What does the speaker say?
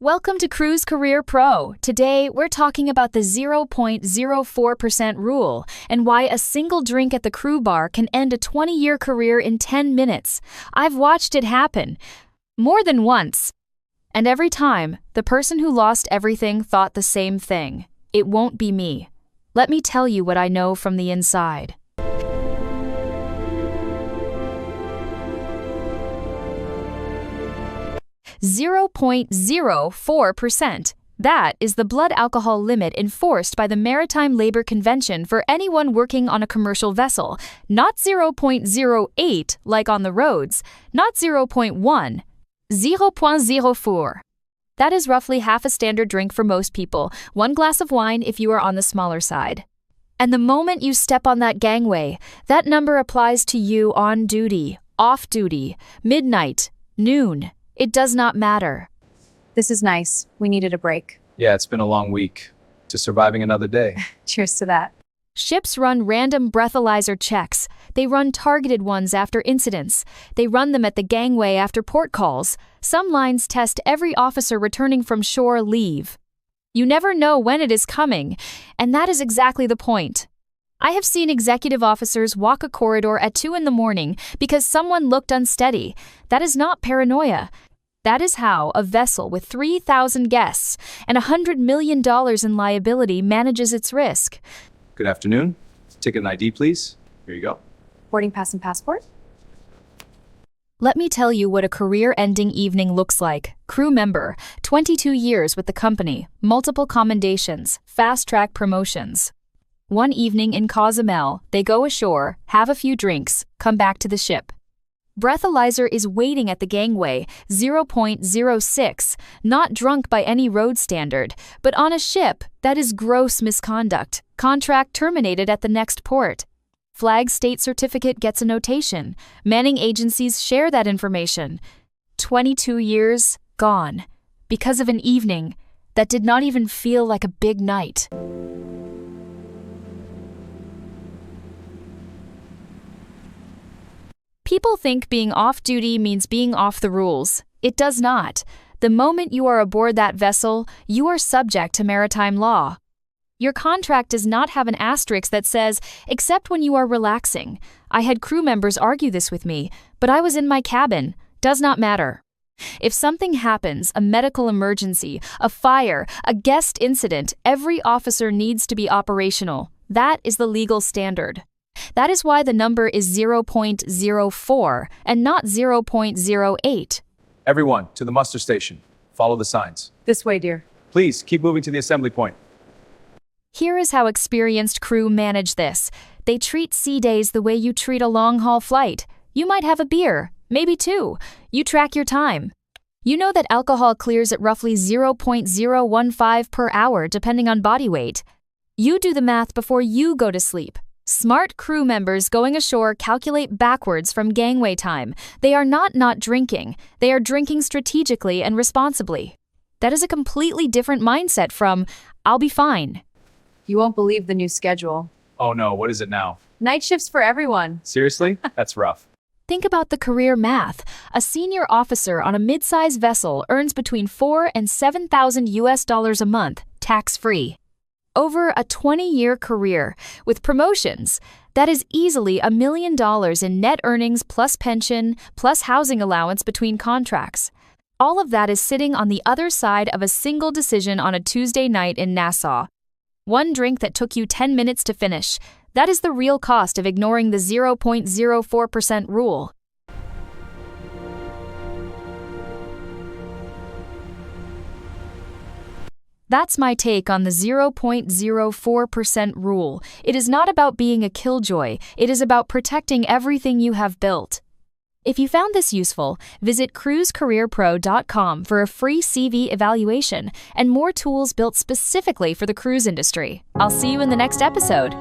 Welcome to CruiseCareer Pro. Today, we're talking about the 0.04% rule and why a single drink at the crew bar can end a 20-year career in 10 minutes. I've watched it happen more than once. And every time, the person who lost everything thought the same thing. It won't be me. Let me tell you what I know from the inside. 0.04%. That is the blood alcohol limit enforced by the Maritime Labor Convention for anyone working on a commercial vessel. Not 0.08 like on the roads, not 0.1, 0.04. That is roughly half a standard drink for most people, one glass of wine if you are on the smaller side. And the moment you step on that gangway, that number applies to you on duty, off duty, midnight, noon. It does not matter. This is nice. We needed a break. Yeah, it's been a long week. To surviving another day. Cheers to that. Ships run random breathalyser checks. They run targeted ones after incidents. They run them at the gangway after port calls. Some lines test every officer returning from shore leave. You never know when it is coming, and that is exactly the point. I have seen executive officers walk a corridor at 2 a.m. because someone looked unsteady. That is not paranoia. That is how a vessel with 3,000 guests and $100 million in liability manages its risk. Good afternoon. Ticket and ID, please. Here you go. Boarding pass and passport? Let me tell you what a career-ending evening looks like. Crew member, 22 years with the company, multiple commendations, fast-track promotions. One evening in Cozumel, they go ashore, have a few drinks, come back to the ship. Breathalyser is waiting at the gangway, 0.06, not drunk by any road standard, but on a ship, that is gross misconduct. Contract terminated at the next port. Flag state certificate gets a notation. Manning agencies share that information. 22 years, gone. Because of an evening that did not even feel like a big night. People think being off-duty means being off the rules. It does not. The moment you are aboard that vessel, you are subject to maritime law. Your contract does not have an asterisk that says, except when you are relaxing. I had crew members argue this with me, but I was in my cabin. Does not matter. If something happens, a medical emergency, a fire, a guest incident, every officer needs to be operational. That is the legal standard. That is why the number is 0.04 and not 0.08. Everyone, to the muster station. Follow the signs. This way, dear. Please, keep moving to the assembly point. Here is how experienced crew manage this. They treat sea days the way you treat a long-haul flight. You might have a beer, maybe 2. You track your time. You know that alcohol clears at roughly 0.015 per hour depending on body weight. You do the math before you go to sleep. Smart crew members going ashore calculate backwards from gangway time. They are not drinking. They are drinking strategically and responsibly. That is a completely different mindset from, I'll be fine. You won't believe the new schedule. Oh no, what is it now? Night shifts for everyone. Seriously? That's rough. Think about the career math. A senior officer on a mid-size vessel earns between $4,000 and $7,000 a month, tax-free. Over a 20-year career, with promotions, that is easily $1 million in net earnings plus pension, plus housing allowance between contracts. All of that is sitting on the other side of a single decision on a Tuesday night in Nassau. One drink that took you 10 minutes to finish. That is the real cost of ignoring the 0.04% rule. That's my take on the 0.04% rule. It is not about being a killjoy. It is about protecting everything you have built. If you found this useful, visit CruiseCareerPro.com for a free CV evaluation and more tools built specifically for the cruise industry. I'll see you in the next episode.